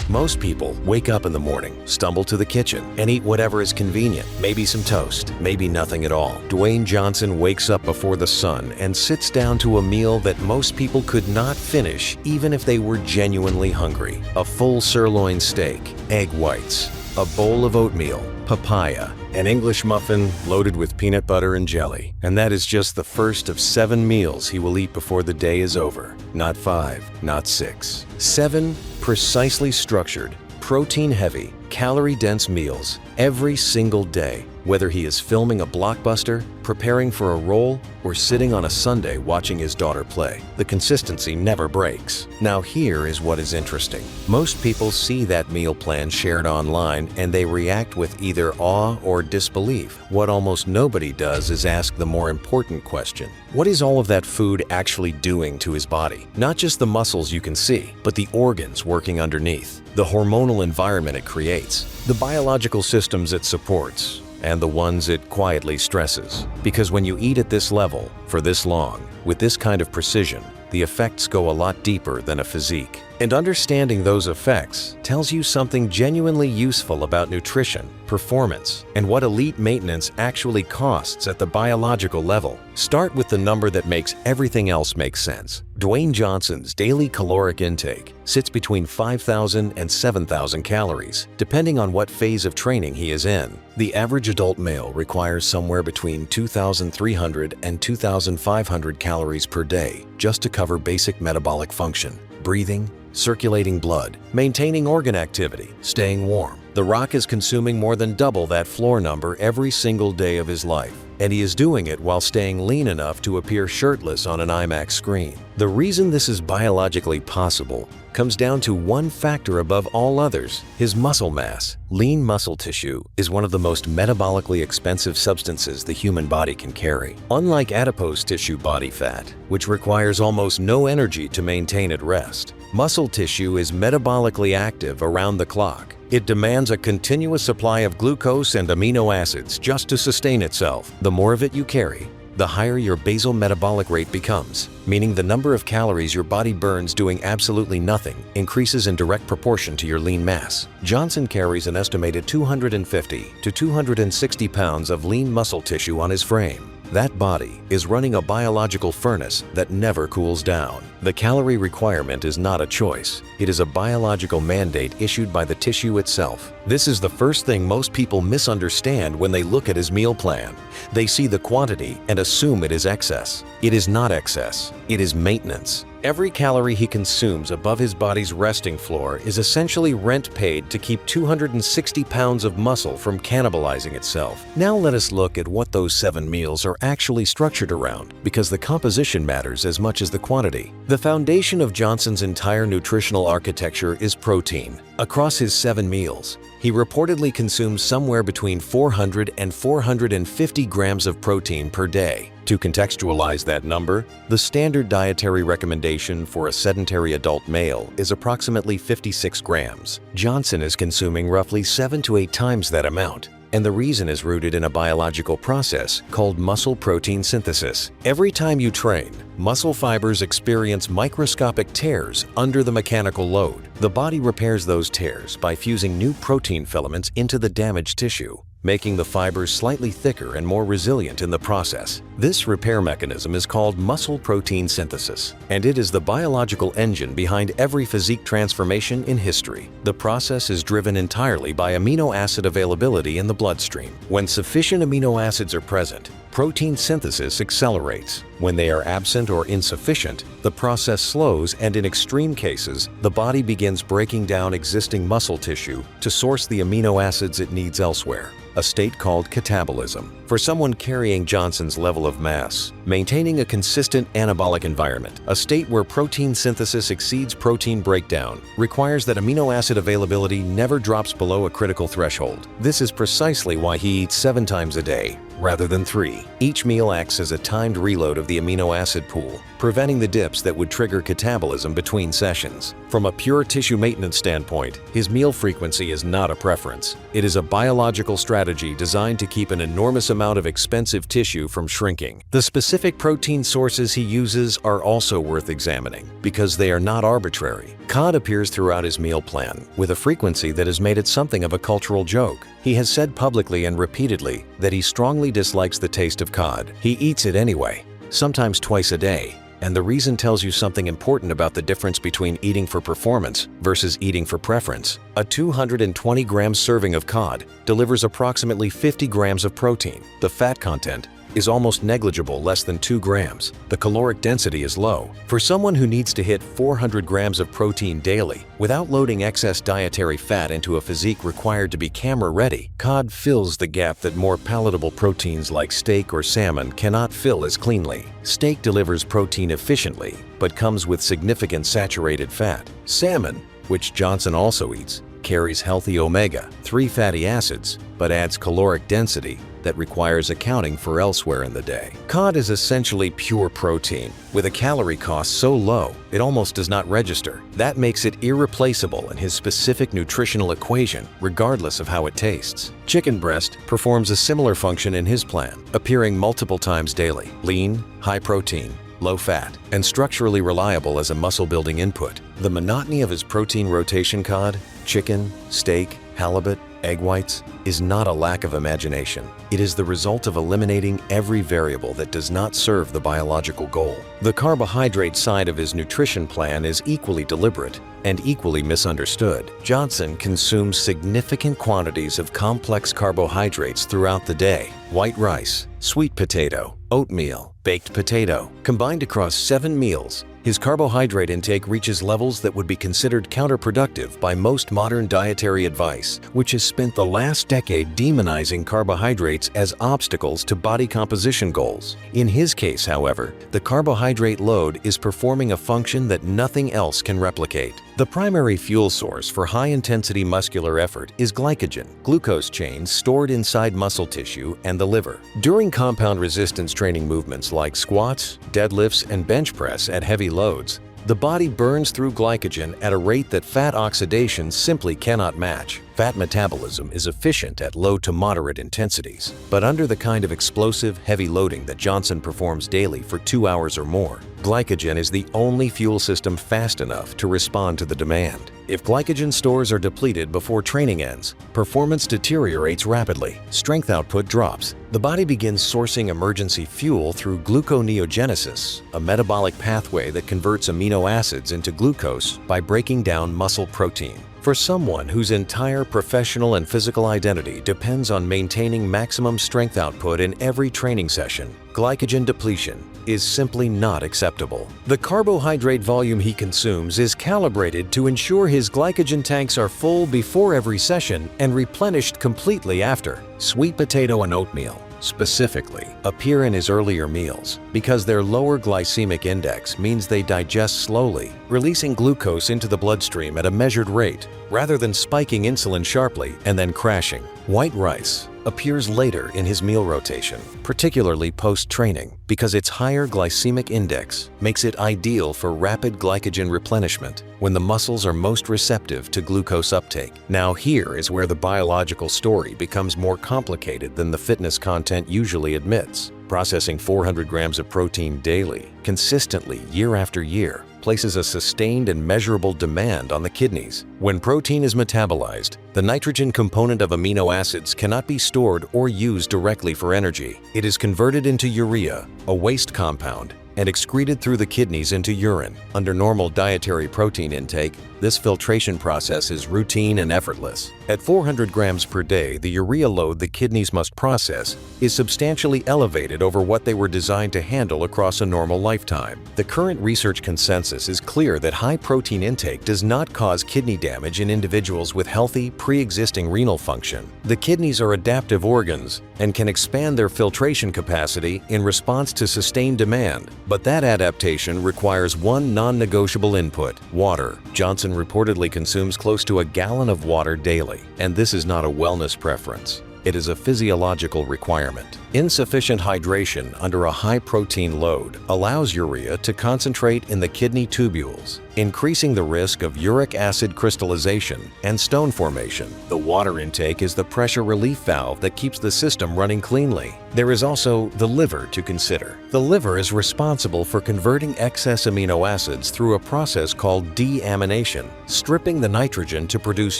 Most people wake up in the morning, stumble to the kitchen, and eat whatever is convenient. Maybe some toast, maybe nothing at all. Dwayne Johnson wakes up before the sun and sits down to a meal that most people could not finish even if they were genuinely hungry. A full sirloin steak, egg whites, a bowl of oatmeal, papaya, an English muffin loaded with peanut butter and jelly. And that is just the first of 7 meals he will eat before the day is over. Not 5, not 6. 7 precisely structured, protein-heavy, calorie-dense meals every single day, whether he is filming a blockbuster, preparing for a role, or sitting on a Sunday watching his daughter play. The consistency never breaks. Now here is what is interesting. Most people see that meal plan shared online and they react with either awe or disbelief. What almost nobody does is ask the more important question. What is all of that food actually doing to his body? Not just the muscles you can see, but the organs working underneath, the hormonal environment it creates, the biological systems it supports, and the ones it quietly stresses. Because when you eat at this level, for this long, with this kind of precision, the effects go a lot deeper than a physique. And understanding those effects tells you something genuinely useful about nutrition, performance, and what elite maintenance actually costs at the biological level. Start with the number that makes everything else make sense. Dwayne Johnson's daily caloric intake sits between 5,000 and 7,000 calories, depending on what phase of training he is in. The average adult male requires somewhere between 2,300 and 2,500 calories per day just to cover basic metabolic function, breathing, circulating blood, maintaining organ activity, staying warm. The Rock is consuming more than double that floor number every single day of his life, and he is doing it while staying lean enough to appear shirtless on an IMAX screen. The reason this is biologically possible comes down to one factor above all others: his muscle mass. Lean muscle tissue is one of the most metabolically expensive substances the human body can carry. Unlike adipose tissue body fat, which requires almost no energy to maintain at rest, muscle tissue is metabolically active around the clock. It demands a continuous supply of glucose and amino acids just to sustain itself. The more of it you carry, the higher your basal metabolic rate becomes, meaning the number of calories your body burns doing absolutely nothing increases in direct proportion to your lean mass. Johnson carries an estimated 250 to 260 pounds of lean muscle tissue on his frame. That body is running a biological furnace that never cools down. The calorie requirement is not a choice. It is a biological mandate issued by the tissue itself. This is the first thing most people misunderstand when they look at his meal plan. They see the quantity and assume it is excess. It is not excess. It is maintenance. Every calorie he consumes above his body's resting floor is essentially rent paid to keep 260 pounds of muscle from cannibalizing itself. Now let us look at what those 7 meals are actually structured around, because the composition matters as much as the quantity. The foundation of Johnson's entire nutritional architecture is protein. Across his 7 meals, he reportedly consumes somewhere between 400 and 450 grams of protein per day. To contextualize that number, the standard dietary recommendation for a sedentary adult male is approximately 56 grams. Johnson is consuming roughly 7 to 8 times that amount. And the reason is rooted in a biological process called muscle protein synthesis. Every time you train, muscle fibers experience microscopic tears under the mechanical load. The body repairs those tears by fusing new protein filaments into the damaged tissue, making the fibers slightly thicker and more resilient in the process. This repair mechanism is called muscle protein synthesis, and it is the biological engine behind every physique transformation in history. The process is driven entirely by amino acid availability in the bloodstream. When sufficient amino acids are present, protein synthesis accelerates. When they are absent or insufficient, the process slows, and in extreme cases, the body begins breaking down existing muscle tissue to source the amino acids it needs elsewhere, a state called catabolism. For someone carrying Johnson's level of mass, maintaining a consistent anabolic environment, a state where protein synthesis exceeds protein breakdown, requires that amino acid availability never drops below a critical threshold. This is precisely why he eats 7 times a day, rather than 3. Each meal acts as a timed reload of the amino acid pool, preventing the dips that would trigger catabolism between sessions. From a pure tissue maintenance standpoint, his meal frequency is not a preference. It is a biological strategy designed to keep an enormous amount of expensive tissue from shrinking. The specific protein sources he uses are also worth examining because they are not arbitrary. Cod appears throughout his meal plan with a frequency that has made it something of a cultural joke. He has said publicly and repeatedly that he strongly dislikes the taste of cod. He eats it anyway, sometimes twice a day. And the reason tells you something important about the difference between eating for performance versus eating for preference. A 220-gram serving of cod delivers approximately 50 grams of protein. The fat content is almost negligible, less than 2 grams. The caloric density is low. For someone who needs to hit 400 grams of protein daily without loading excess dietary fat into a physique required to be camera-ready, cod fills the gap that more palatable proteins like steak or salmon cannot fill as cleanly. Steak delivers protein efficiently, but comes with significant saturated fat. Salmon, which Johnson also eats, carries healthy omega-3 fatty acids, but adds caloric density that requires accounting for elsewhere in the day. Cod is essentially pure protein, with a calorie cost so low it almost does not register. That makes it irreplaceable in his specific nutritional equation, regardless of how it tastes. Chicken breast performs a similar function in his plan, appearing multiple times daily. Lean, high protein, low fat, and structurally reliable as a muscle-building input. The monotony of his protein rotation cod, chicken, steak, halibut, egg whites is not a lack of imagination. It is the result of eliminating every variable that does not serve the biological goal. The carbohydrate side of his nutrition plan is equally deliberate and equally misunderstood. Johnson consumes significant quantities of complex carbohydrates throughout the day. White rice, sweet potato, oatmeal, baked potato. Combined across 7 meals, his carbohydrate intake reaches levels that would be considered counterproductive by most modern dietary advice, which has spent the last decade demonizing carbohydrates as obstacles to body composition goals. In his case, however, the carbohydrate load is performing a function that nothing else can replicate. The primary fuel source for high-intensity muscular effort is glycogen, glucose chains stored inside muscle tissue and the liver. During compound resistance training movements like squats, deadlifts, and bench press at heavy loads, the body burns through glycogen at a rate that fat oxidation simply cannot match. Fat metabolism is efficient at low to moderate intensities, but under the kind of explosive, heavy loading that Johnson performs daily for 2 hours or more, glycogen is the only fuel system fast enough to respond to the demand. If glycogen stores are depleted before training ends, performance deteriorates rapidly, strength output drops. The body begins sourcing emergency fuel through gluconeogenesis, a metabolic pathway that converts amino acids into glucose by breaking down muscle protein. For someone whose entire professional and physical identity depends on maintaining maximum strength output in every training session, glycogen depletion is simply not acceptable. The carbohydrate volume he consumes is calibrated to ensure his glycogen tanks are full before every session and replenished completely after. Sweet potato and oatmeal, specifically, appear in his earlier meals because their lower glycemic index means they digest slowly, releasing glucose into the bloodstream at a measured rate rather than spiking insulin sharply and then crashing. White rice appears later in his meal rotation, particularly post-training, because its higher glycemic index makes it ideal for rapid glycogen replenishment when the muscles are most receptive to glucose uptake. Now here is where the biological story becomes more complicated than the fitness content usually admits. Processing 400 grams of protein daily, consistently year after year, places a sustained and measurable demand on the kidneys. When protein is metabolized, the nitrogen component of amino acids cannot be stored or used directly for energy. It is converted into urea, a waste compound, and excreted through the kidneys into urine. Under normal dietary protein intake, this filtration process is routine and effortless. At 400 grams per day, the urea load the kidneys must process is substantially elevated over what they were designed to handle across a normal lifetime. The current research consensus is clear that high protein intake does not cause kidney damage in individuals with healthy, pre-existing renal function. The kidneys are adaptive organs and can expand their filtration capacity in response to sustained demand. But that adaptation requires one non-negotiable input: water. Johnson reportedly consumes close to a gallon of water daily, and this is not a wellness preference. It is a physiological requirement. Insufficient hydration under a high-protein load allows urea to concentrate in the kidney tubules, increasing the risk of uric acid crystallization and stone formation. The water intake is the pressure relief valve that keeps the system running cleanly. There is also the liver to consider. The liver is responsible for converting excess amino acids through a process called deamination, stripping the nitrogen to produce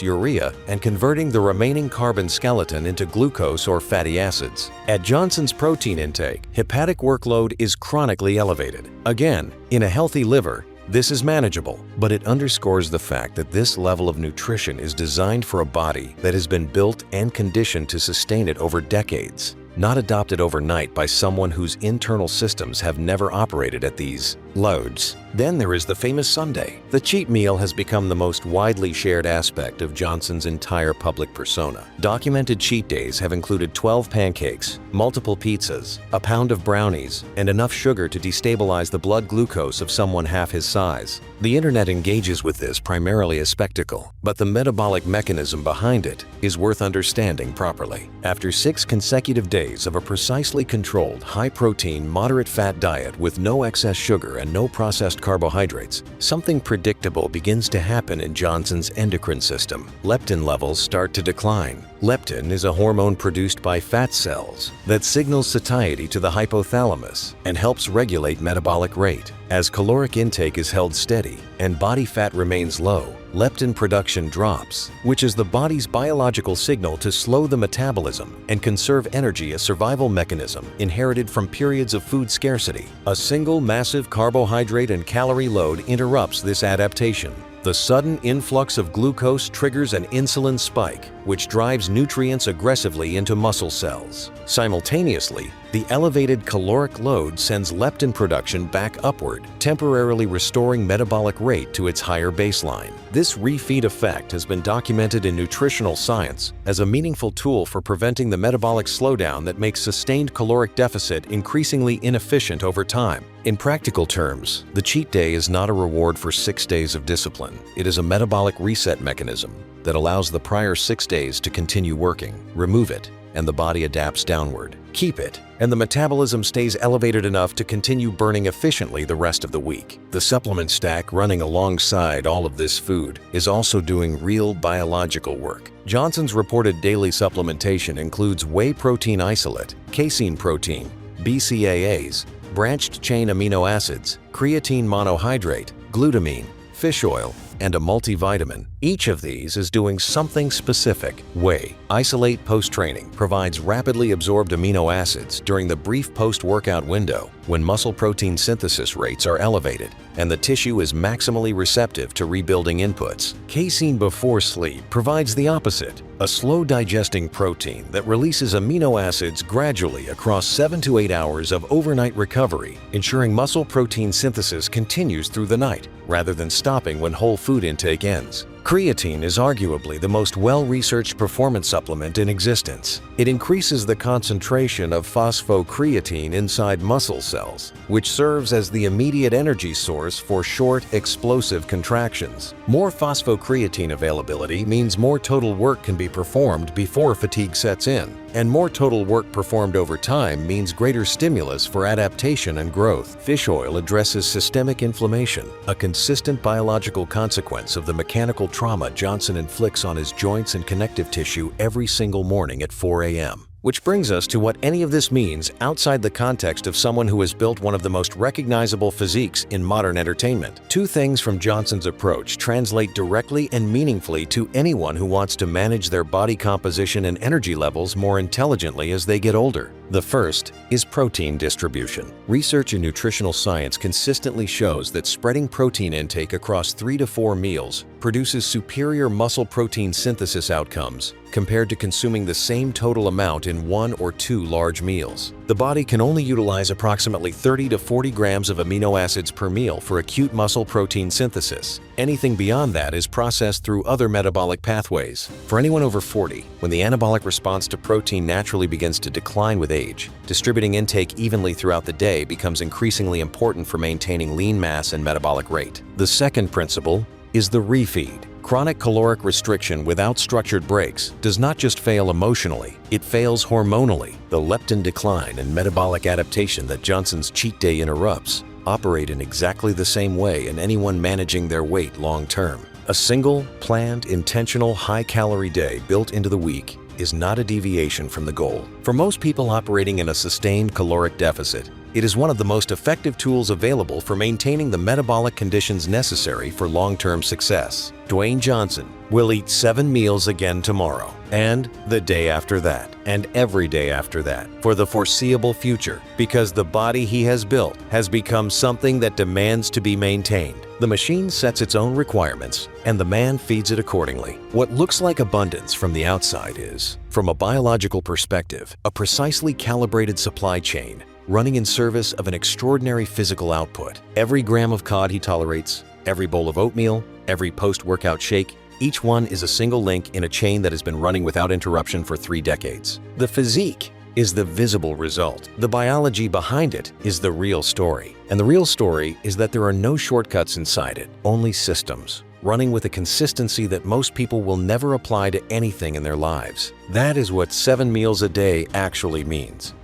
urea and converting the remaining carbon skeleton into glucose or fatty acids. At Johnson's protein intake, hepatic workload is chronically elevated. Again, in a healthy liver, this is manageable, but it underscores the fact that this level of nutrition is designed for a body that has been built and conditioned to sustain it over decades, not adopted overnight by someone whose internal systems have never operated at these loads. Then there is the famous Sunday. The cheat meal has become the most widely shared aspect of Johnson's entire public persona. Documented cheat days have included 12 pancakes, multiple pizzas, a pound of brownies, and enough sugar to destabilize the blood glucose of someone half his size. The internet engages with this primarily as spectacle, but the metabolic mechanism behind it is worth understanding properly. After 6 consecutive days of a precisely controlled, high-protein, moderate-fat diet with no excess sugar and no processed carbohydrates, something predictable begins to happen in Johnson's endocrine system. Leptin levels start to decline. Leptin is a hormone produced by fat cells that signals satiety to the hypothalamus and helps regulate metabolic rate. As caloric intake is held steady and body fat remains low, leptin production drops, which is the body's biological signal to slow the metabolism and conserve energy, a survival mechanism inherited from periods of food scarcity. A single massive carbohydrate and calorie load interrupts this adaptation. The sudden influx of glucose triggers an insulin spike, which drives nutrients aggressively into muscle cells. Simultaneously, the elevated caloric load sends leptin production back upward, temporarily restoring metabolic rate to its higher baseline. This refeed effect has been documented in nutritional science as a meaningful tool for preventing the metabolic slowdown that makes sustained caloric deficit increasingly inefficient over time. In practical terms, the cheat day is not a reward for 6 days of discipline. It is a metabolic reset mechanism that allows the prior 6 days to continue working. Remove it, and the body adapts downward. Keep it, and the metabolism stays elevated enough to continue burning efficiently the rest of the week. The supplement stack running alongside all of this food is also doing real biological work. Johnson's reported daily supplementation includes whey protein isolate, casein protein, BCAAs, branched-chain amino acids, creatine monohydrate, glutamine, fish oil, and a multivitamin. Each of these is doing something specific. Whey Isolate post-training provides rapidly absorbed amino acids during the brief post-workout window when muscle protein synthesis rates are elevated and the tissue is maximally receptive to rebuilding inputs. Casein before sleep provides the opposite, a slow-digesting protein that releases amino acids gradually across 7 to 8 hours of overnight recovery, ensuring muscle protein synthesis continues through the night rather than stopping when whole food intake ends. Creatine is arguably the most well-researched performance supplement in existence. It increases the concentration of phosphocreatine inside muscle cells, which serves as the immediate energy source for short, explosive contractions. More phosphocreatine availability means more total work can be performed before fatigue sets in, and more total work performed over time means greater stimulus for adaptation and growth. Fish oil addresses systemic inflammation, a consistent biological consequence of the mechanical trauma Johnson inflicts on his joints and connective tissue every single morning at 4 a.m. Which brings us to what any of this means outside the context of someone who has built one of the most recognizable physiques in modern entertainment. 2 things from Johnson's approach translate directly and meaningfully to anyone who wants to manage their body composition and energy levels more intelligently as they get older. The first is protein distribution. Research in nutritional science consistently shows that spreading protein intake across 3 to 4 meals produces superior muscle protein synthesis outcomes compared to consuming the same total amount in 1 or 2 large meals. The body can only utilize approximately 30 to 40 grams of amino acids per meal for acute muscle protein synthesis. Anything beyond that is processed through other metabolic pathways. For anyone over 40, when the anabolic response to protein naturally begins to decline with age, distributing intake evenly throughout the day becomes increasingly important for maintaining lean mass and metabolic rate. The second principle is the refeed. Chronic caloric restriction without structured breaks does not just fail emotionally, it fails hormonally. The leptin decline and metabolic adaptation that Johnson's cheat day interrupts operate in exactly the same way in anyone managing their weight long term. A single, planned, intentional, high-calorie day built into the week is not a deviation from the goal. For most people operating in a sustained caloric deficit, it is one of the most effective tools available for maintaining the metabolic conditions necessary for long-term success. Dwayne Johnson will eat 7 meals again tomorrow, and the day after that, and every day after that, for the foreseeable future, because the body he has built has become something that demands to be maintained. The machine sets its own requirements, and the man feeds it accordingly. What looks like abundance from the outside is, from a biological perspective, a precisely calibrated supply chain running in service of an extraordinary physical output. Every gram of cod he tolerates, every bowl of oatmeal, every post-workout shake, each one is a single link in a chain that has been running without interruption for 3 decades. The physique is the visible result. The biology behind it is the real story. And the real story is that there are no shortcuts inside it, only systems, running with a consistency that most people will never apply to anything in their lives. That is what 7 meals a day actually means.